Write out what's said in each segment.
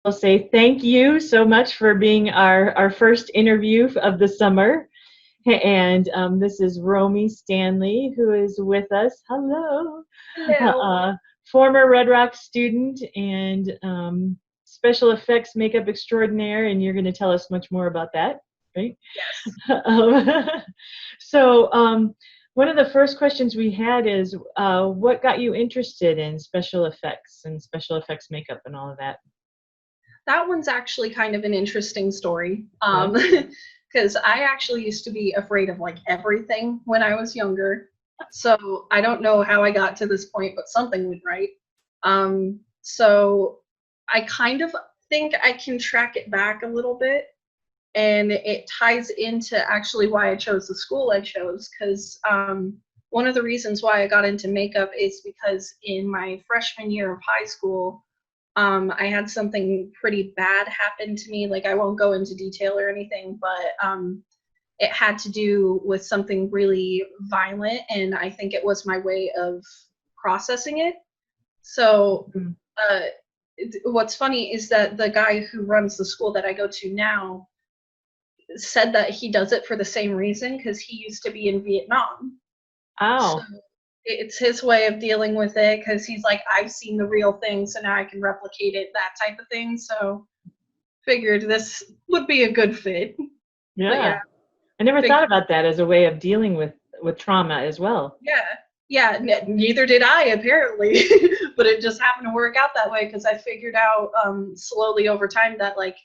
I'll say thank you so much for being our first interview of the summer. And this is Romy Stanley, who is with us. Hello. Hello. Uh, Former Red Rock student and special effects makeup extraordinaire, and you're going to tell us much more about that, right? Yes. Um, so one of the first questions we had is, what got you interested in special effects and special effects makeup and all of that? That one's actually kind of an interesting story. Yeah. Because I actually used to be afraid of like everything when I was younger. So I don't know how I got to this point, but something went right. So I kind of think I can track it back a little bit. And it ties into actually why I chose the school I chose. Because one of the reasons why I got into makeup is because in my freshman year of high school, I had something pretty bad happen to me. Like, I won't go into detail or anything, but it had to do with something really violent, and I think it was my way of processing it. So, Mhm. uh, what's funny is that the guy who runs the school that I go to now said that he does it for the same reason because he used to be in Vietnam. So Oh, it's his way of dealing with it because he's like, I've seen the real thing, so now I can replicate it, that type of thing. So figured this would be a good fit. But yeah. yeah, I never fig- thought about that as a way of dealing with trauma as well. yeah, yeah. Neither did I apparently, but it just happened to work out that way because I figured out slowly over time that like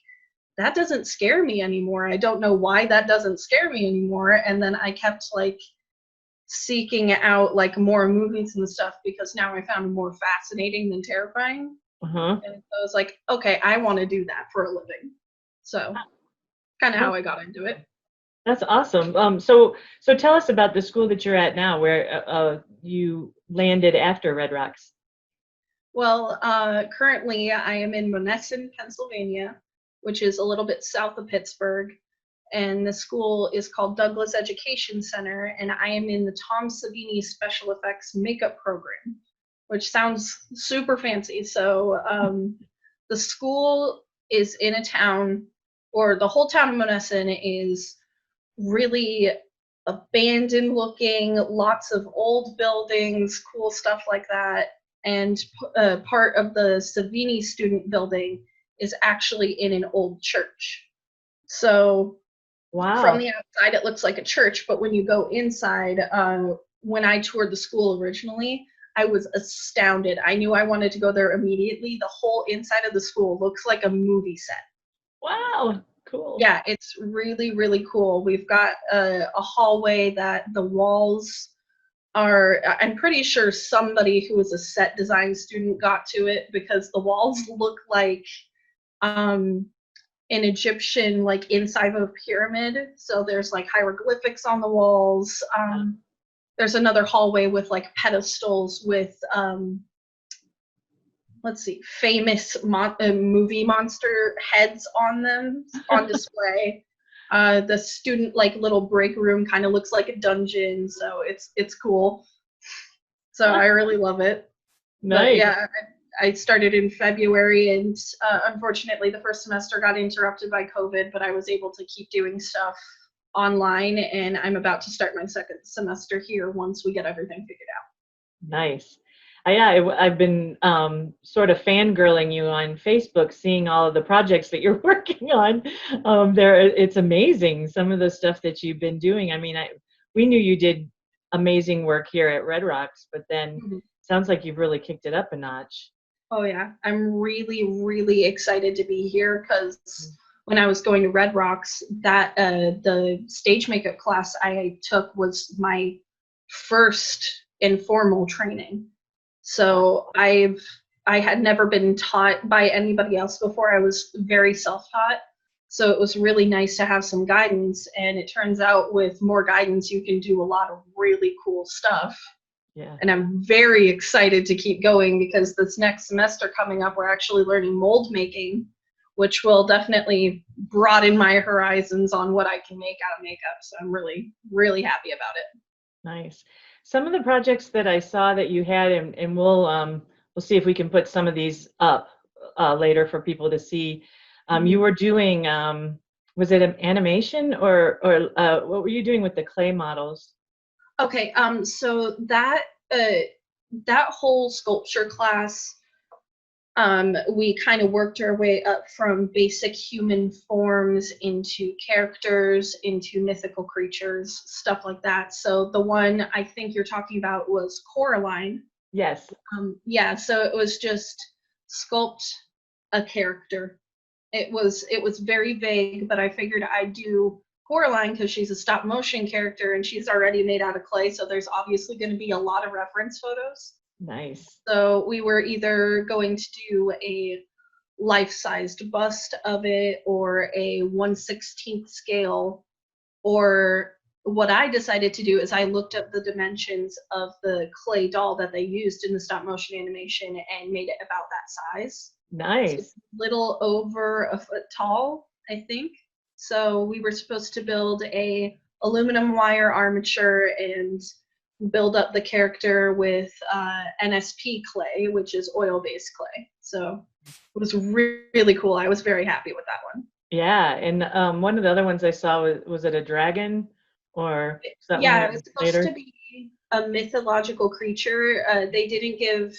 that doesn't scare me anymore. I don't know why that doesn't scare me anymore, and then I kept like seeking out like more movies and stuff because now I found it more fascinating than terrifying. Uh-huh. And so I was like, okay, I want to do that for a living. So kind of Oh, how I got into it. that's awesome. So tell us about the school that you're at now, where you landed after Red Rocks. Well, currently I am in Monessen, Pennsylvania, which is a little bit south of Pittsburgh. And the school is called Douglas Education Center, and I am in the Tom Savini Special Effects Makeup Program, which sounds super fancy. So the school is in a town, or the whole town of Monessen is really abandoned looking, lots of old buildings, cool stuff like that. And part of the Savini student building is actually in an old church. So from Wow. the outside, it looks like a church, but when you go inside, when I toured the school originally, I was astounded. I knew I wanted to go there immediately. The whole inside of the school looks like a movie set. Wow. Cool. Yeah, it's really, really cool. We've got a hallway that the walls are, I'm pretty sure somebody who was a set design student got to it because the walls look like um, an Egyptian, like inside of a pyramid. So there's like hieroglyphics on the walls. There's another hallway with like pedestals with let's see, famous movie monster heads on them on display. The student like little break room kind of looks like a dungeon, so it's cool. So I really love it. But Nice. yeah, I started in February, and unfortunately, the first semester got interrupted by COVID. But I was able to keep doing stuff online, and I'm about to start my second semester here once we get everything figured out. Nice. Yeah, I've been sort of fangirling you on Facebook, seeing all of the projects that you're working on. It's amazing some of the stuff that you've been doing. I mean, we knew you did amazing work here at Red Rocks, but then Mhm. sounds like you've really kicked it up a notch. Oh yeah, I'm really, really excited to be here because when I was going to Red Rocks, that the stage makeup class I took was my first informal training. So I had never been taught by anybody else before. I was very self-taught. So it was really nice to have some guidance. And it turns out with more guidance, you can do a lot of really cool stuff. Yeah. And I'm very excited to keep going because this next semester coming up, we're actually learning mold making, which will definitely broaden my horizons on what I can make out of makeup. So I'm really, really happy about it. Nice. Some of the projects that I saw that you had, and we'll see if we can put some of these up later for people to see. You Mhm. were doing, was it an animation or what were you doing with the clay models? Okay, so that whole sculpture class, we kind of worked our way up from basic human forms into characters, into mythical creatures, stuff like that. So the one I think you're talking about was Coraline. Yes. Yeah, so it was just sculpt a character. It was very vague, but I figured I'd do Coraline because she's a stop motion character and she's already made out of clay, so there's obviously going to be a lot of reference photos. Nice. So we were either going to do a life-sized bust of it or a 1/16th scale, or what I decided to do is I looked up the dimensions of the clay doll that they used in the stop motion animation and made it about that size. So it's Nice. a little over a foot tall, I think. So we were supposed to build a aluminum wire armature and build up the character with NSP clay, which is oil-based clay. So it was really cool. I was very happy with that one. Yeah, and one of the other ones I saw was it a dragon or Yeah, something it was supposed to later? be a mythological creature. They didn't give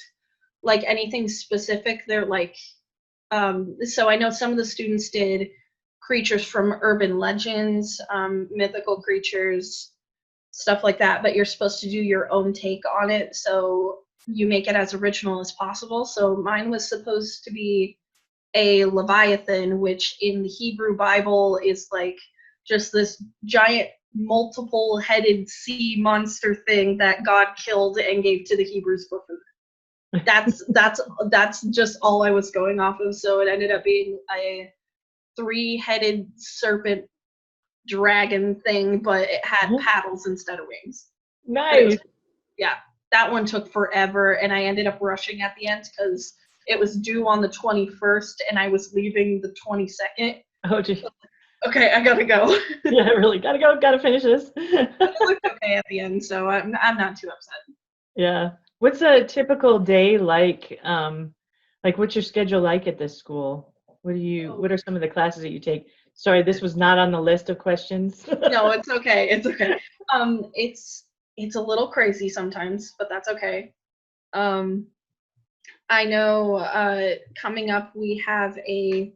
like anything specific. They're like, so I know some of the students did creatures from urban legends, mythical creatures, stuff like that, but you're supposed to do your own take on it. So you make it as original as possible. So mine was supposed to be a Leviathan, which in the Hebrew Bible is like just this giant multiple headed sea monster thing that God killed and gave to the Hebrews for food. That's just all I was going off of. So it ended up being a three-headed serpent dragon thing, but it had paddles instead of wings. But it was, Nice. yeah, that one took forever, and I ended up rushing at the end because it was due on the 21st, and I was leaving the 22nd. Oh, gee. Okay, I gotta go. Yeah, really. Gotta go. Gotta finish this. But it looked okay at the end, so I'm not too upset. Yeah. What's a typical day like? Like what's your schedule like at this school? Oh, what are some of the classes that you take? Sorry, this was not on the list of questions. no, it's okay. It's okay. It's a little crazy sometimes, but that's okay. Um, I know coming up we have a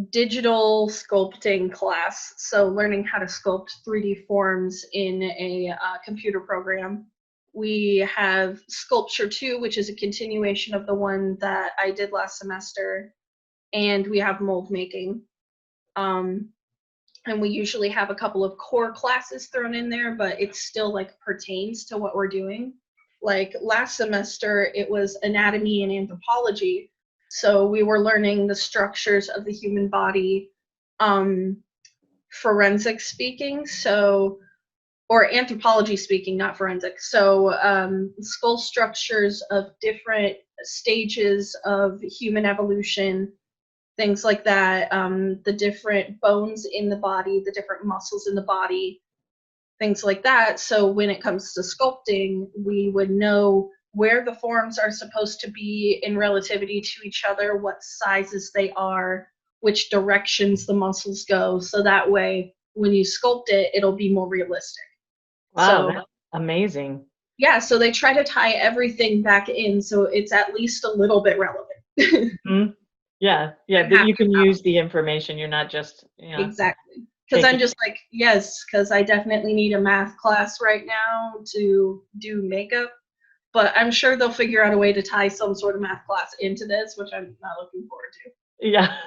digital sculpting class, so learning how to sculpt 3D forms in a computer program. We have Sculpture 2, which is a continuation of the one that I did last semester, and we have mold making. Um, and we usually have a couple of core classes thrown in there, but it still like pertains to what we're doing. Like last semester, it was anatomy and anthropology, so we were learning the structures of the human body, um, forensic speaking, so or anthropology speaking, not forensic. So skull structures of different stages of human evolution, things like that, the different bones in the body, the different muscles in the body, things like that. So when it comes to sculpting, we would know where the forms are supposed to be in relativity to each other, what sizes they are, which directions the muscles go. So that way, when you sculpt it, it'll be more realistic. Wow, So that's amazing. yeah, so they try to tie everything back in so it's at least a little bit relevant. Mhm. Yeah, yeah, I'm that happy you can about use the information. You're not just, exactly. Because taking I'm just like, yes, because I definitely need a math class right now to do makeup. But I'm sure they'll figure out a way to tie some sort of math class into this, which I'm not looking forward to. Yeah.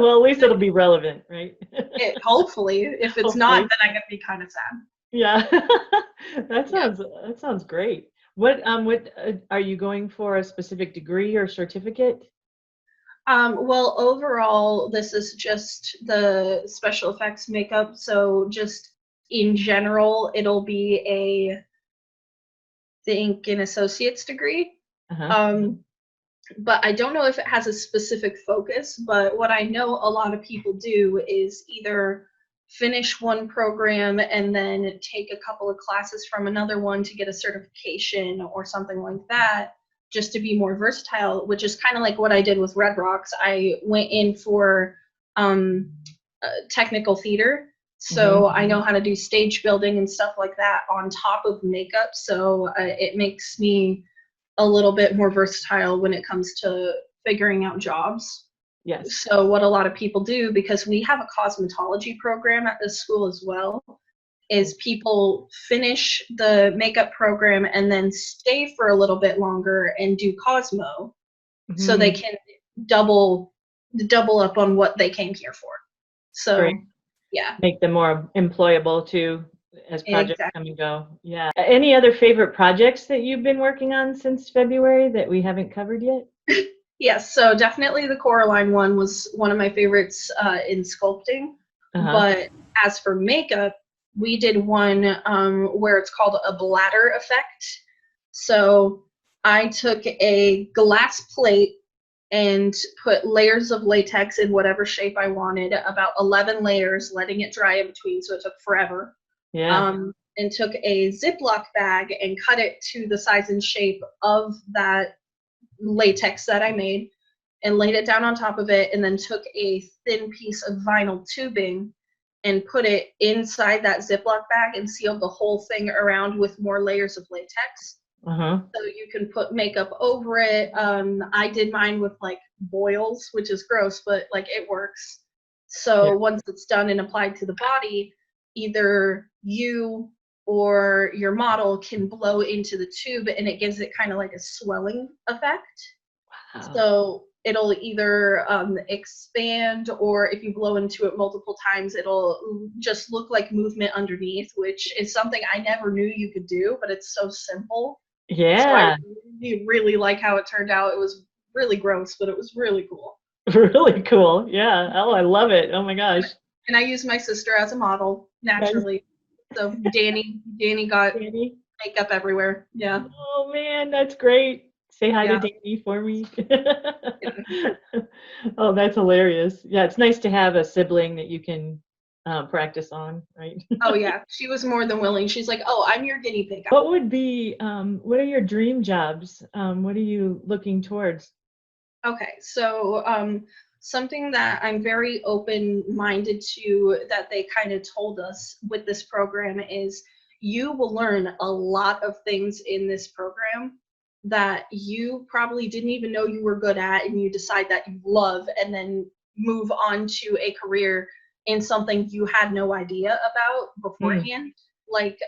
Well, at least it'll be relevant, right? Hopefully, if it's not, Hopefully. then I'm gonna be kind of sad. Yeah. Yeah. That sounds great. What are you going for a specific degree or certificate? Well, overall, this is just the special effects makeup. So just in general, it'll be a think an associate's degree. Uh-huh. Um, but I don't know if it has a specific focus. But what I know a lot of people do is either finish one program and then take a couple of classes from another one to get a certification or something like that. just to be more versatile, which is kind of like what I did with Red Rocks. I went in for technical theater. So I know how to do stage building and stuff like that on top of makeup. So it makes me a little bit more versatile when it comes to figuring out jobs. Yes. So what a lot of people do, because we have a cosmetology program at this school as well, is people finish the makeup program and then stay for a little bit longer and do Cosmo, so they can double up on what they came here for. So Great. yeah. Make them more employable too as projects come and go. Yeah. Any other favorite projects that you've been working on since February that we haven't covered yet? Yes, so definitely the Coraline one was one of my favorites in sculpting. But as for makeup, we did one where it's called a bladder effect. So I took a glass plate and put layers of latex in whatever shape I wanted, about 11 layers, letting it dry in between, so it took forever. Yeah. And took a Ziploc bag and cut it to the size and shape of that latex that I made and laid it down on top of it, and then took a thin piece of vinyl tubing and put it inside that Ziploc bag and sealed the whole thing around with more layers of latex. So you can put makeup over it. I did mine with like boils, which is gross, but like it works. So once it's done and applied to the body, either you or your model can blow into the tube and it gives it kind of like a swelling effect. Wow. So it'll either expand, or if you blow into it multiple times, it'll just look like movement underneath, which is something I never knew you could do, but it's so simple. Yeah. So I really like how it turned out. It was really gross, but it was really cool. Really cool. Yeah. Oh, I love it. Oh my gosh. And I used my sister as a model naturally. So Danny got makeup everywhere. Yeah. Oh man, that's great. Say hi to Danny for me. Oh, that's hilarious. Yeah, it's nice to have a sibling that you can practice on, right? Oh yeah, she was more than willing. She's like, "Oh, I'm your guinea pig." What would be, what are your dream jobs? What are you looking towards? Okay, so something that I'm very open-minded to that they kind of told us with this program is you will learn a lot of things in this program that you probably didn't even know you were good at, and you decide that you love, and then move on to a career in something you had no idea about beforehand. Like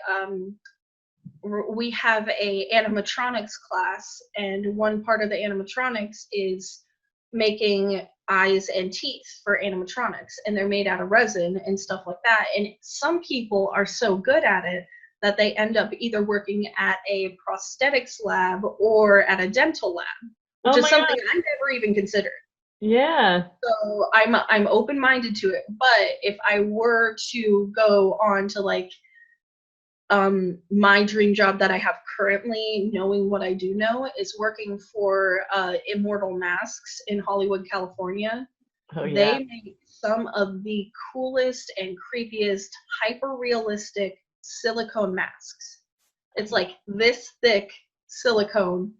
we have a animatronics class, and one part of the animatronics is making eyes and teeth for animatronics, and they're made out of resin and stuff like that. And some people are so good at it that they end up either working at a prosthetics lab or at a dental lab, which is something I never even considered. Yeah. So I'm open-minded to it. But if I were to go on to like my dream job that I have currently, knowing what I do know, is working for Immortal Masks in Hollywood, California. Oh, yeah. They make some of the coolest and creepiest hyper-realistic silicone masks. It's like this thick silicone,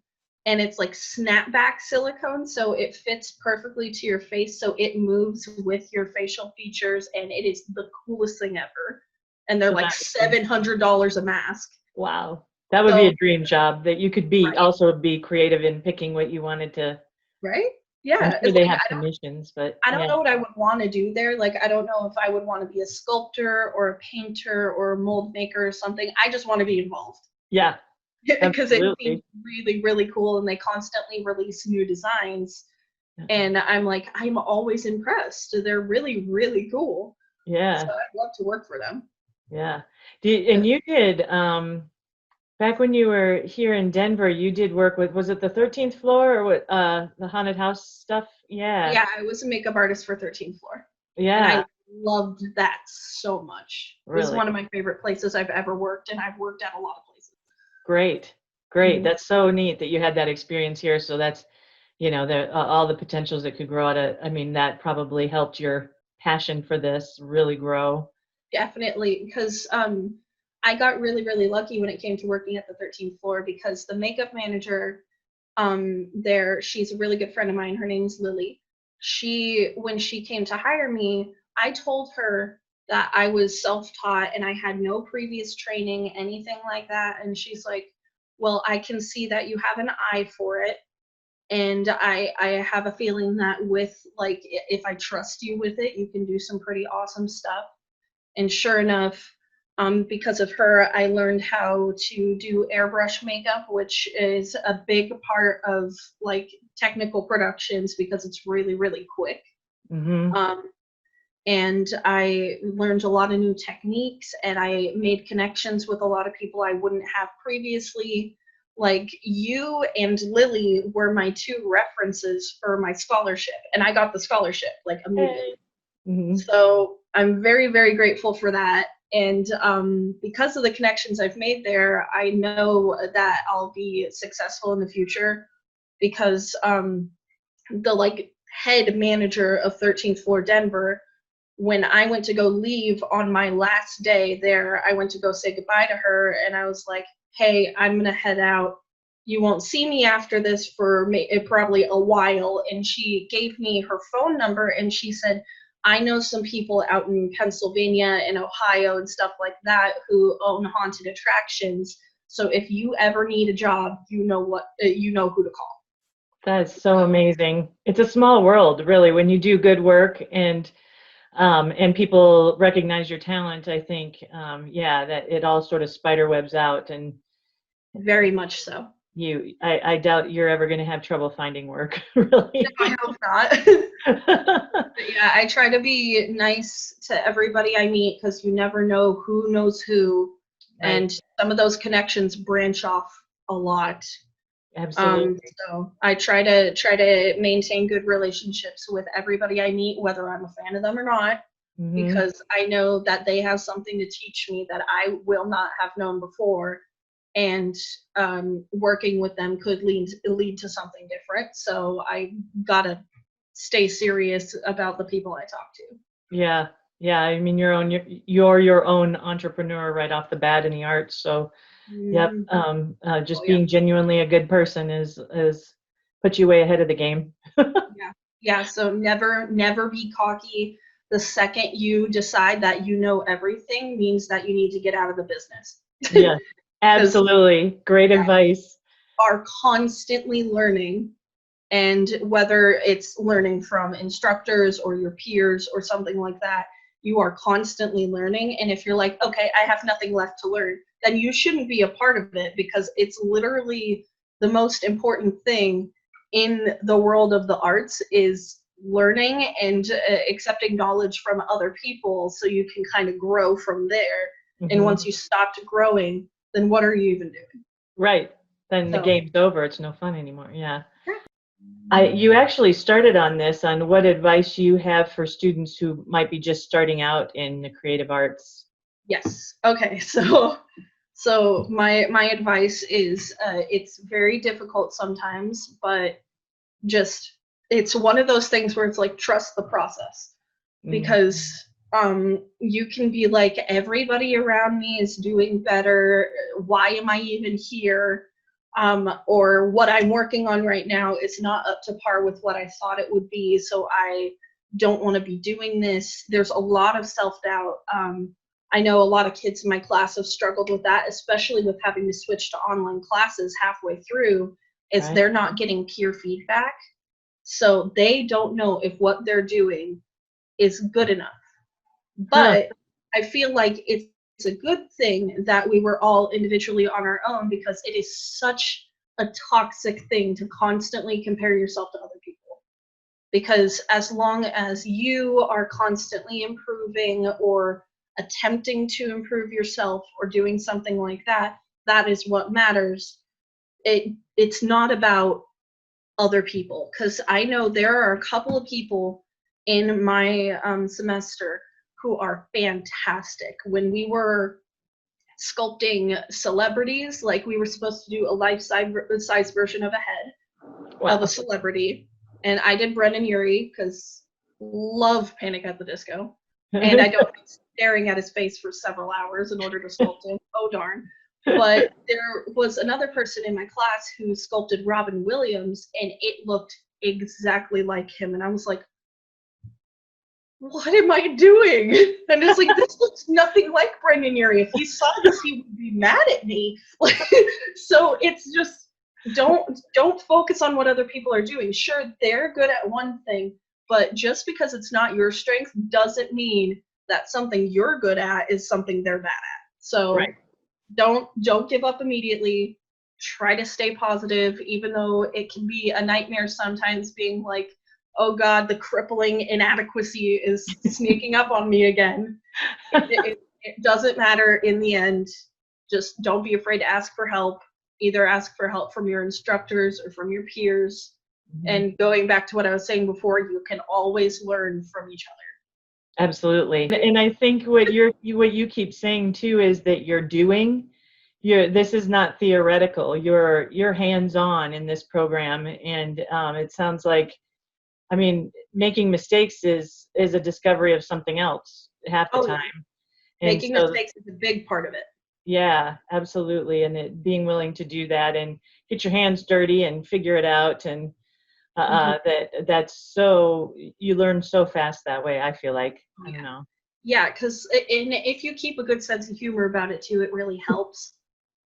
and it's like snapback silicone, so it fits perfectly to your face, so it moves with your facial features, and it is the coolest thing ever. And they're like $700 a mask. Wow. That would be a dream job, that you could be also be creative in picking what you wanted to. Right? Yeah. I'm sure they have commissions, but I don't know what I would want to do there. Like, I don't know if I would want to be a sculptor or a painter or a mold maker or something. I just want to be involved. Yeah. Because it seems really, really cool, and they constantly release new designs. And I'm like, I'm always impressed. They're really, really cool. Yeah. So I'd love to work for them. Yeah. And you did, back when you were here in Denver, you did work with, was it the 13th floor or what, the haunted house stuff? Yeah. Yeah, I was a makeup artist for 13th floor. Yeah. And I loved that so much. It was one of my favorite places I've ever worked, and I've worked at a lot of places. Great. That's so neat that you had that experience here. So that's, all the potentials that could grow out of, I mean, that probably helped your passion for this really grow. Definitely, because I got really, really lucky when it came to working at the 13th floor, because the makeup manager she's a really good friend of mine. Her name's Lily. When she came to hire me, I told her that I was self-taught and I had no previous training, anything like that. And she's like, well, I can see that you have an eye for it. And I have a feeling that with, like, if I trust you with it, you can do some pretty awesome stuff. And sure enough, because of her, I learned how to do airbrush makeup, which is a big part of like technical productions because it's really, really quick. Mm-hmm. And I learned a lot of new techniques, and I made connections with a lot of people I wouldn't have previously. Like, you and Lily were my two references for my scholarship, and I got the scholarship like immediately. Mm-hmm. So I'm very, very grateful for that. And because of the connections I've made there, I know that I'll be successful in the future, because the like head manager of 13th floor Denver, when I went to go leave on my last day there, I went to go say goodbye to her, and I was like, hey, I'm gonna head out. You won't see me after this for probably a while. And she gave me her phone number, and she said, I know some people out in Pennsylvania and Ohio and stuff like that who own haunted attractions. So if you ever need a job, you know who to call. That's so amazing. It's a small world, really, when you do good work and people recognize your talent. I think, that it all sort of spider webs out, and very much so. I doubt you're ever going to have trouble finding work, really. No, I hope not. But yeah, I try to be nice to everybody I meet, because you never know who knows who, Right. And some of those connections branch off a lot. Absolutely. So I try to maintain good relationships with everybody I meet, whether I'm a fan of them or not, Mm-hmm. because I know that they have something to teach me that I will not have known before, and working with them could lead to something different. So I gotta stay serious about the people I talk to. Yeah. I mean, you're your own entrepreneur right off the bat in the arts. So, yep. Just being genuinely a good person is put you way ahead of the game. Yeah. So never be cocky. The second you decide that you know everything means that you need to get out of the business. Yeah, absolutely. Great advice. Are constantly learning, and whether it's learning from instructors or your peers or something like that, you are constantly learning. And if you're like, okay, I have nothing left to learn, then you shouldn't be a part of it, because it's literally the most important thing in the world of the arts is learning and accepting knowledge from other people, so you can kind of grow from there. Mm-hmm. And once you stopped growing, then what are you even doing? Right. Then the game's over. It's no fun anymore. Yeah. You actually started on this, on what advice you have for students who might be just starting out in the creative arts. Yes. Okay. So my advice is, it's very difficult sometimes, but just, it's one of those things where it's like, trust the process, because you can be like, everybody around me is doing better. Why am I even here? Or what I'm working on right now is not up to par with what I thought it would be, so I don't want to be doing this. There's a lot of self-doubt. I know a lot of kids in my class have struggled with that, especially with having to switch to online classes halfway through, is they're not getting peer feedback. So they don't know if what they're doing is good enough. But I feel like it's a good thing that we were all individually on our own, because it is such a toxic thing to constantly compare yourself to other people. Because as long as you are constantly improving or attempting to improve yourself or doing something like that, that is what matters. It's not about other people, because I know there are a couple of people in my semester who are fantastic. When we were sculpting celebrities, like we were supposed to do a life-size version of a head of a celebrity, and I did Brendan Urie, because love Panic at the Disco, and I don't like staring at his face for several hours in order to sculpt him. Oh darn. But there was another person in my class who sculpted Robin Williams, and it looked exactly like him. And I was like, what am I doing? And it's like, this looks nothing like Brendan Urie. If he saw this, he would be mad at me. Like, so it's just, don't focus on what other people are doing. Sure, they're good at one thing, but just because it's not your strength doesn't mean that something you're good at is something they're bad at. So Right. don't give up immediately. Try to stay positive, even though it can be a nightmare sometimes, being like, oh God, the crippling inadequacy is sneaking up on me again. It doesn't matter in the end. Just don't be afraid to ask for help. Either ask for help from your instructors or from your peers. Mm-hmm. And going back to what I was saying before, you can always learn from each other. Absolutely. And I think what you keep saying too is that this is not theoretical. You're hands-on in this program, and it sounds like, I mean, making mistakes is a discovery of something else half the time. Yeah. And making so, mistakes is a big part of it. yeah, absolutely. And being willing to do that and get your hands dirty and figure it out, and that's so, you learn so fast that way, I feel like. I don't know. Yeah, because if you keep a good sense of humor about it too, it really helps.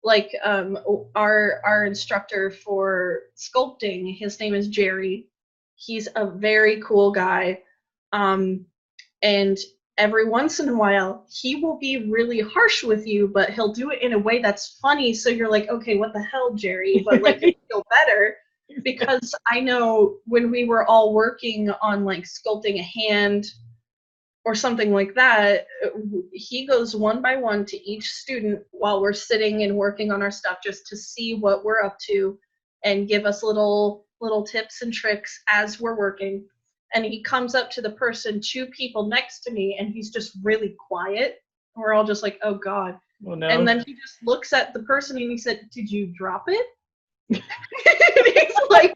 Like our instructor for sculpting, his name is Jerry. He's a very cool guy, and every once in a while he will be really harsh with you, but he'll do it in a way that's funny, so you're like, okay, what the hell, Jerry? But like, you feel better. Because I know when we were all working on like sculpting a hand or something like that, he goes one by one to each student while we're sitting and working on our stuff, just to see what we're up to and give us little tips and tricks as we're working. And he comes up to the person, two people next to me, and he's just really quiet. And we're all just like, oh God. Oh, no. And then he just looks at the person and he said, did you drop it? And he's like,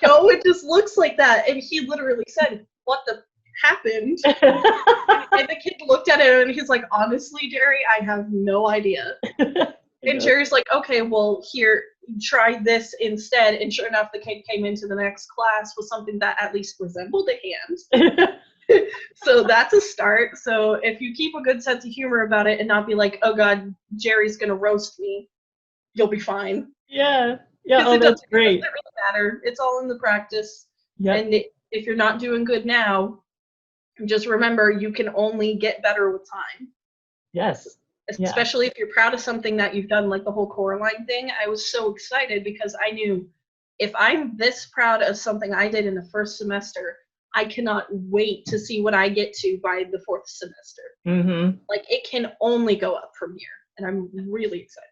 no, it just looks like that. And he literally said, what the happened? And the kid looked at it and he's like, honestly, Jerry, I have no idea. And Jerry's like, okay, well, here, try this instead. And sure enough, the kid came into the next class with something that at least resembled a hand. So that's a start. So if you keep a good sense of humor about it and not be like, oh God, Jerry's gonna roast me, you'll be fine. Yeah. Oh, that's great. It doesn't really matter. It's all in the practice. Yep. And if you're not doing good now, just remember, you can only get better with time. Yes. Especially if you're proud of something that you've done, like the whole Coraline thing. I was so excited because I knew if I'm this proud of something I did in the first semester, I cannot wait to see what I get to by the fourth semester. Mm-hmm. Like, it can only go up from here, and I'm really excited.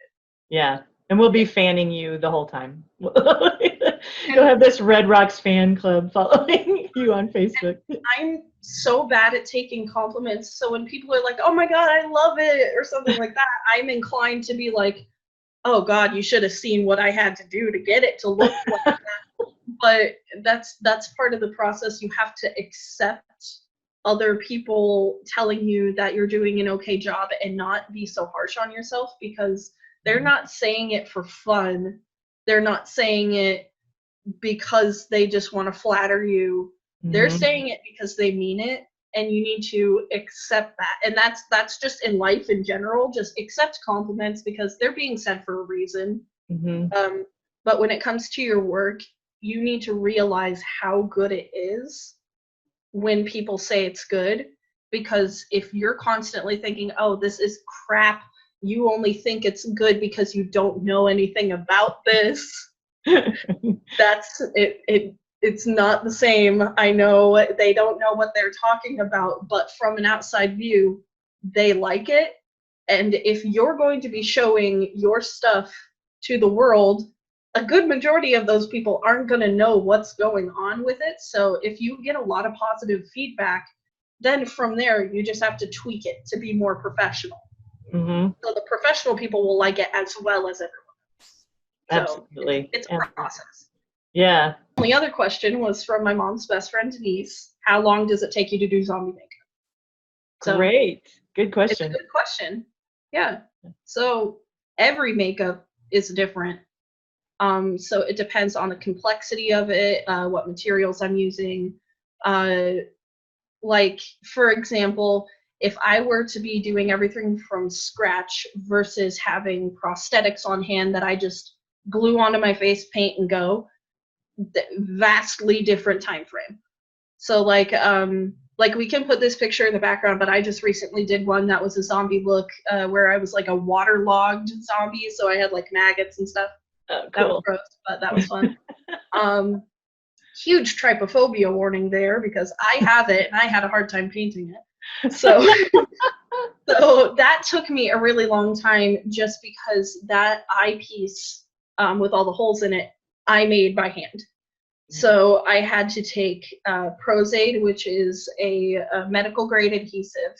Yeah, and we'll be fanning you the whole time. You'll have this Red Rocks fan club following you on Facebook. I'm so bad at taking compliments, so when people are like, oh my God, I love it, or something like that, I'm inclined to be like, oh God, you should have seen what I had to do to get it to look like that. But that's part of the process. You have to accept other people telling you that you're doing an okay job and not be so harsh on yourself, because they're not saying it for fun. They're not saying it because they just want to flatter you. They're saying it because they mean it, and you need to accept that. And that's just in life in general. Just accept compliments because they're being said for a reason. But when it comes to your work, you need to realize how good it is when people say it's good. Because if you're constantly thinking, oh, this is crap, you only think it's good because you don't know anything about this. That's it. It's not the same. I know they don't know what they're talking about, but from an outside view, they like it. And if you're going to be showing your stuff to the world, a good majority of those people aren't going to know what's going on with it. So if you get a lot of positive feedback, then from there, you just have to tweak it to be more professional. So the professional people will like it as well as everyone else. Absolutely. So it's a process. Yeah. The other question was from my mom's best friend, Denise. How long does it take you to do zombie makeup? So, great. Good question. It's a good question. Yeah. So every makeup is different. So it depends on the complexity of it, what materials I'm using. Like, for example, if I were to be doing everything from scratch versus having prosthetics on hand that I just glue onto my face, paint, and go, vastly different time frame. So like we can put this picture in the background, but I just recently did one that was a zombie look, where I was like a waterlogged zombie, so I had like maggots and stuff. Oh, That was cool. gross, but that was fun. Huge trypophobia warning there, because I have it and I had a hard time painting it. So so that took me a really long time, just because that eyepiece, with all the holes in it, I made by hand. So I had to take Prozaid, which is a medical grade adhesive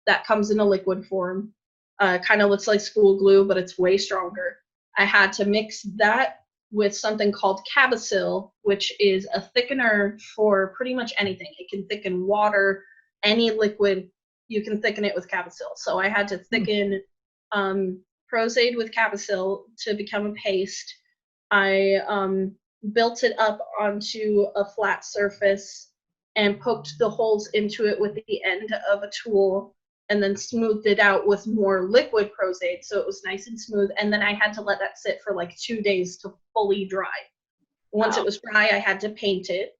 that comes in a liquid form. Kind of looks like school glue, but it's way stronger. I had to mix that with something called Cabasil, which is a thickener for pretty much anything. It can thicken water, any liquid, you can thicken it with Cabasil. So I had to thicken Prozaid with Cabasil to become a paste. I built it up onto a flat surface and poked the holes into it with the end of a tool, and then smoothed it out with more liquid Prozaid so it was nice and smooth. And then I had to let that sit for like 2 days to fully dry. Once it was dry, I had to paint it.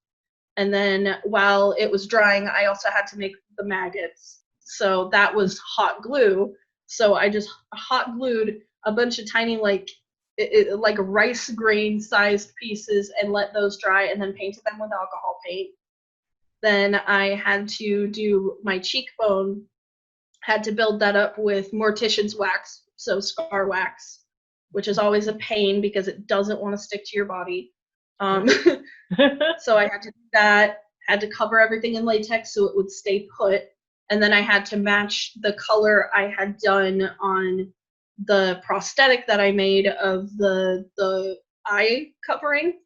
And then while it was drying, I also had to make the maggots. So that was hot glue. So I just hot glued a bunch of tiny like rice grain sized pieces and let those dry, and then painted them with alcohol paint. Then I had to do my cheekbone, had to build that up with mortician's wax, so scar wax, which is always a pain because it doesn't want to stick to your body. So I had to do that, had to cover everything in latex so it would stay put, and then I had to match the color I had done on the prosthetic that I made of the eye covering,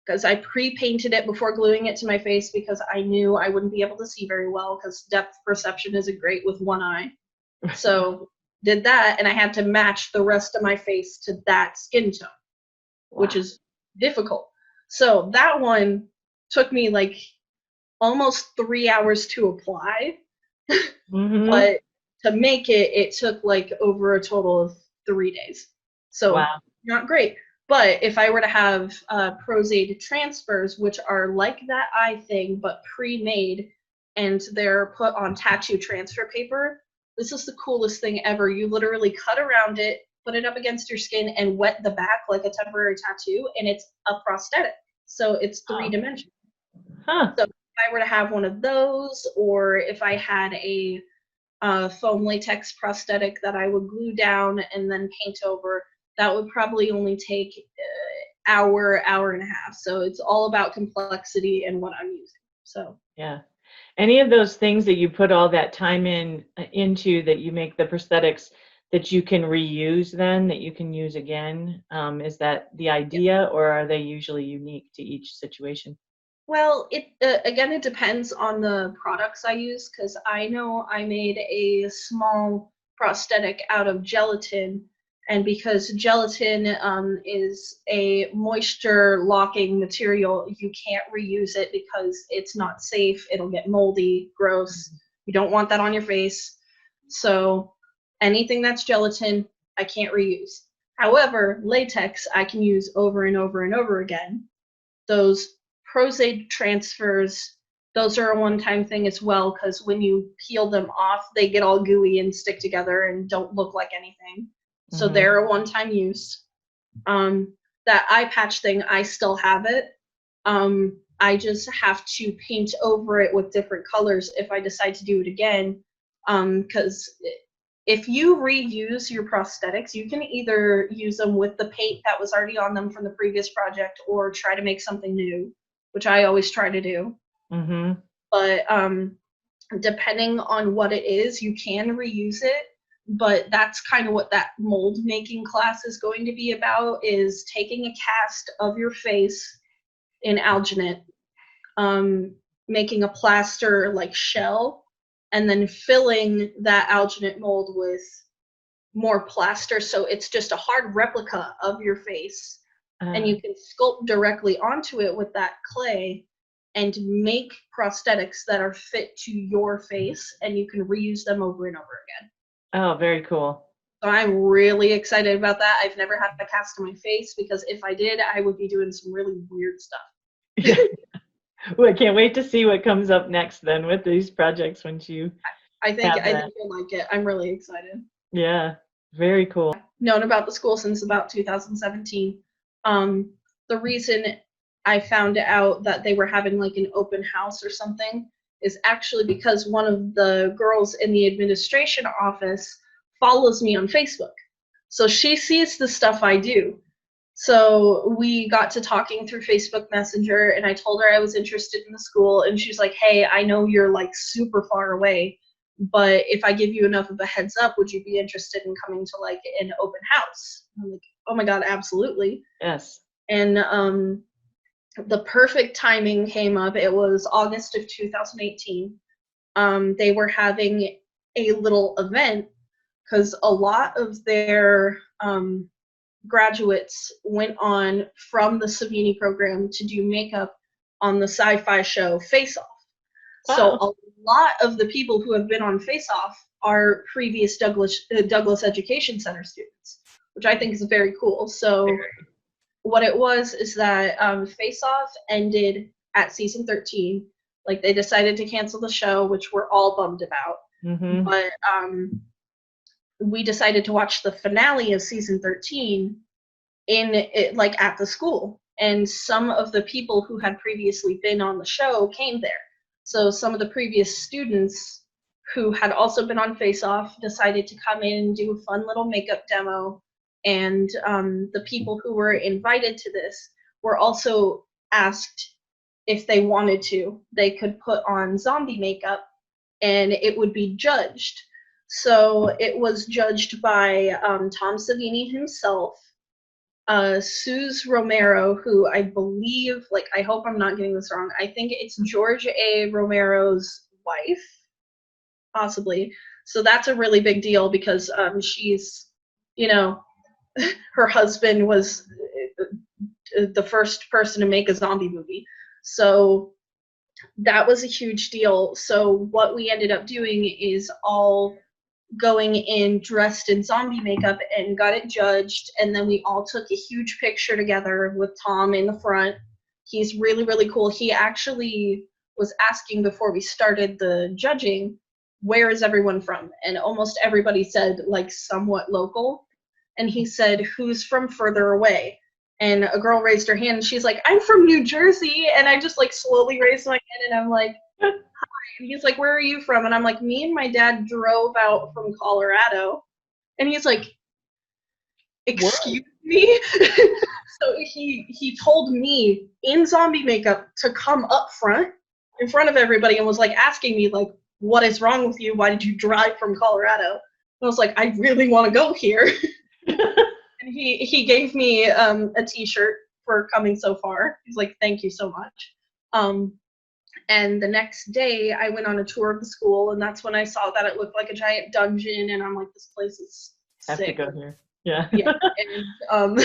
because I pre-painted it before gluing it to my face because I knew I wouldn't be able to see very well because depth perception isn't great with one eye. So did that, and I had to match the rest of my face to that skin tone, which is difficult. So that one took me like almost 3 hours to apply, but to make it, it took like over a total of 3 days. So not great. But if I were to have Prozaid transfers, which are like that eye thing, but pre-made, and they're put on tattoo transfer paper, this is the coolest thing ever. You literally cut around it, put it up against your skin, and wet the back like a temporary tattoo, and it's a prosthetic. So it's 3-dimensional. So if I were to have one of those, or if I had a foam latex prosthetic that I would glue down and then paint over, that would probably only take hour and a half. So it's all about complexity and what I'm using. So yeah, any of those things that you put all that time into that you make the prosthetics that you can reuse, then that you can use again, is that the idea, or are they usually unique to each situation? Well, it again, it depends on the products I use, because I know I made a small prosthetic out of gelatin, and because gelatin is a moisture locking material, you can't reuse it because it's not safe. It'll get moldy, gross. You don't want that on your face. So anything that's gelatin, I can't reuse. However, latex I can use over and over and over again. Those Prozaid transfers, those are a one-time thing as well, because when you peel them off, they get all gooey and stick together and don't look like anything. So they're a one-time use. That eye patch thing, I still have it. I just have to paint over it with different colors if I decide to do it again. Because if you reuse your prosthetics, you can either use them with the paint that was already on them from the previous project, or try to make something new, which I always try to do. But depending on what it is, you can reuse it. But that's kind of what that mold making class is going to be about, is taking a cast of your face in alginate, making a plaster like shell, and then filling that alginate mold with more plaster, so it's just a hard replica of your face, and Uh, you can sculpt directly onto it with that clay and make prosthetics that are fit to your face, and you can reuse them over and over again. oh, very cool. So I'm really excited about that. I've never had a cast on my face, because if I did, I would be doing some really weird stuff. Yeah. Well, I can't wait to see what comes up next then with these projects once you I think have that. you'll like it. I'm really excited. Yeah, very cool. Known about the school since about 2017. The reason I found out that they were having like an open house or something is actually because one of the girls in the administration office follows me on Facebook. So she sees the stuff I do. So we got to talking through Facebook Messenger, and I told her I was interested in the school, and she's like, hey, I know you're like super far away, but if I give you enough of a heads up, would you be interested in coming to like an open house? I'm like, oh my God, absolutely. Yes. And the perfect timing came up. It was August of 2018. They were having a little event because a lot of their graduates went on from the Savini program to do makeup on the sci-fi show Face Off. So Wow. a lot of the people who have been on Face Off are previous Douglas Education Center students, which I think is very cool. So what it was is that Face Off ended at season 13. Like, they decided to cancel the show, which we're all bummed about. Mm-hmm. But we decided to watch the finale of season 13 in it, like at the school, and some of the people who had previously been on the show came there. So some of the previous students who had also been on Face Off decided to come in and do a fun little makeup demo, and the people who were invited to this were also asked if they wanted to. They could put on zombie makeup and it would be judged. So it was judged by Tom Savini himself, Suze Romero, who I believe, like, I hope I'm not getting this wrong, I think it's George A. Romero's wife, possibly. So that's a really big deal because she's, you know, her husband was the first person to make a zombie movie. So that was a huge deal. So what we ended up doing is all going in dressed in zombie makeup and got it judged, and then we all took a huge picture together with Tom in the front. He's really, really cool. He actually was asking before we started the judging, where is everyone from? And almost everybody said like somewhat local. And he said, who's from further away? And a girl raised her hand and she's like, I'm from New Jersey. And I just like slowly raised my hand and I'm like, and he's like, where are you from? And I'm like, me and my dad drove out from Colorado. And he's like, excuse me? So he told me in zombie makeup to come up front in front of everybody and was like asking me like, what is wrong with you? Why did you drive from Colorado? And I was like, I really want to go here. And he gave me a t-shirt for coming so far. He's like, thank you so much. And the next day, I went on a tour of the school, and that's when I saw that it looked like a giant dungeon, and I'm like, this place is sick. Have to go here. Yeah. Yeah. And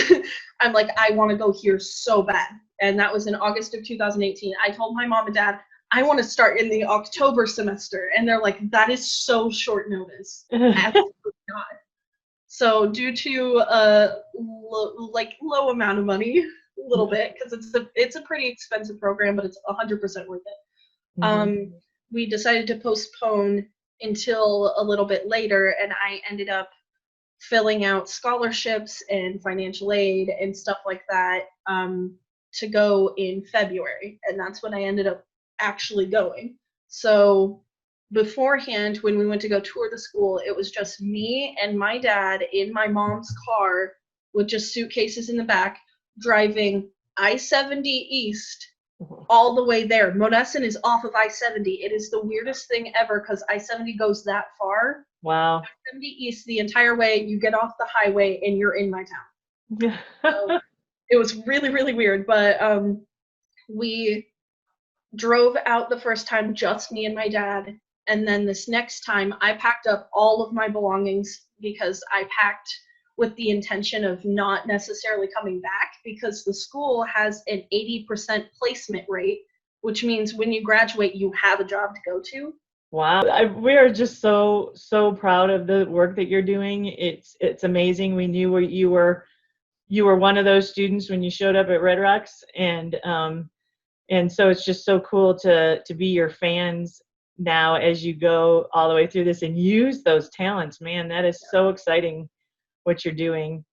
I'm like, I want to go here so bad. And that was in August of 2018. I told my mom and dad, I want to start in the October semester. And they're like, that is so short notice. Absolutely not. So due to low amount of money, a little bit, because it's a pretty expensive program, but it's 100% worth it. Mm-hmm. We decided to postpone until a little bit later, and I ended up filling out scholarships and financial aid and stuff like that to go in February, and that's when I ended up actually going. So beforehand, when we went to go tour the school, it was just me and my dad in my mom's car with just suitcases in the back, driving I-70 east all the way there. Monessen is off of I-70. It is the weirdest thing ever because I-70 goes that far. Wow. I-70 east the entire way. You get off the highway and you're in my town. So it was really, really weird. But we drove out the first time, just me and my dad. And then this next time I packed up all of my belongings because I packed with the intention of not necessarily coming back, because the school has an 80% placement rate, which means when you graduate, you have a job to go to. Wow. We are just so proud of the work that you're doing. It's amazing. We knew you were one of those students when you showed up at Red Rocks, and so it's just so cool to be your fans now as you go all the way through this and use those talents. Man, that is so exciting what you're doing.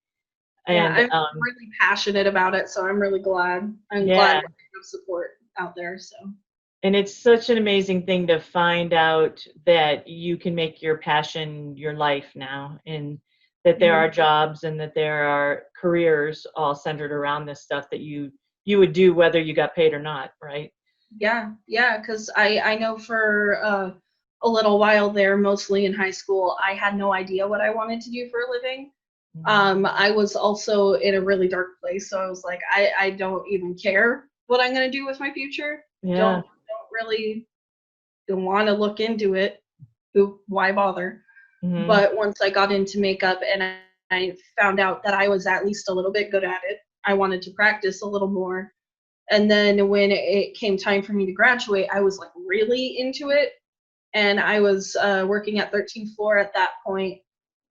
And yeah, I'm really passionate about it, so I'm really glad. I'm glad we have support out there. So. And it's such an amazing thing to find out that you can make your passion your life now, and that there are jobs and that there are careers all centered around this stuff that you would do whether you got paid or not, right? Yeah, because I know for a little while there, mostly in high school, I had no idea what I wanted to do for a living. I was also in a really dark place, so I was like, I don't even care what I'm going to do with my future. Yeah. Don't really want to look into it. Why bother? But once I got into makeup and I found out that I was at least a little bit good at it, I wanted to practice a little more. And then when it came time for me to graduate, I was like really into it. And I was working at 13th floor at that point.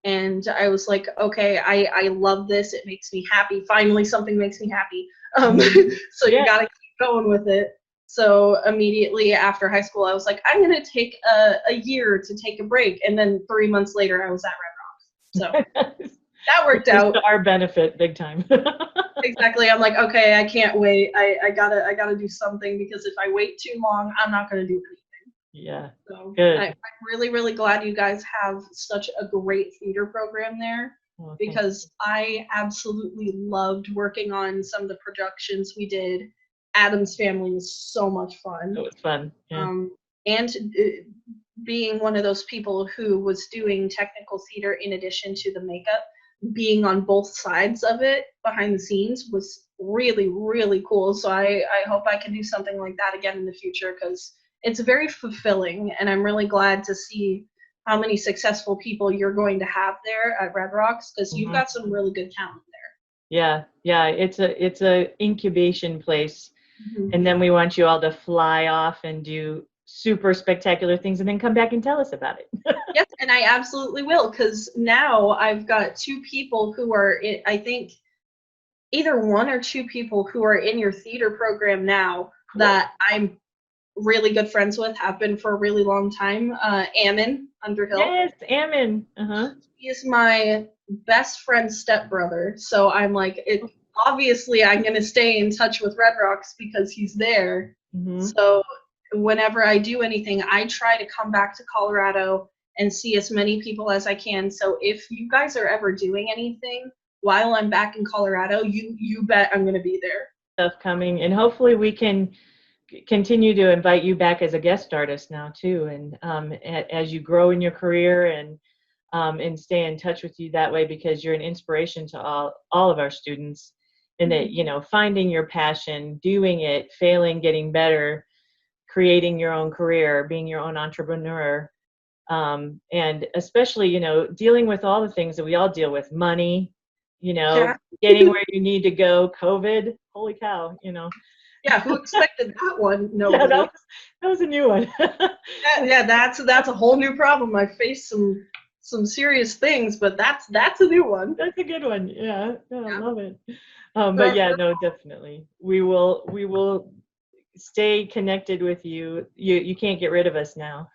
And I was like, okay, I love this. It makes me happy. Finally, something makes me happy. So you got to keep going with it. So immediately after high school, I was like, I'm going to take a year to take a break. And then 3 months later, I was at Red Rocks. So that worked out. To our benefit, big time. Exactly. I'm like, okay, I can't wait. I gotta do something, because if I wait too long, I'm not gonna do anything. Yeah. So good. I'm really, really glad you guys have such a great theater program there, because I absolutely loved working on some of the productions we did. Addams Family was so much fun. It was fun. Yeah. And being one of those people who was doing technical theater in addition to the makeup, being on both sides of it behind the scenes was really, really cool. So I hope I can do something like that again in the future, because it's very fulfilling, and I'm really glad to see how many successful people you're going to have there at Red Rocks, because you've got some really good talent there. Yeah, it's a incubation place, and then we want you all to fly off and do super spectacular things and then come back and tell us about it. Yes, and I absolutely will, because now I've got 2 people who are I think either 1 or 2 people who are in your theater program now that I'm really good friends with, have been for a really long time. Ammon Underhill. Yes, Ammon. He is my best friend's stepbrother, so I'm like, obviously I'm going to stay in touch with Red Rocks because he's there. So whenever I do anything, I try to come back to Colorado and see as many people as I can. So if you guys are ever doing anything while I'm back in Colorado, you bet I'm going to be there. Stuff coming, and hopefully we can continue to invite you back as a guest artist now too, and as you grow in your career, and stay in touch with you that way, because you're an inspiration to all of our students, and that finding your passion, doing it, failing, getting better, creating your own career, being your own entrepreneur, and especially dealing with all the things that we all deal with, money, getting where you need to go, COVID, holy cow, Yeah, who expected that one? Nobody. Yeah, that was a new one. yeah, that's a whole new problem. I faced some serious things, but that's a new one. That's a good one. Yeah. I love it. But yeah, no, definitely. We will stay connected with you. You can't get rid of us now.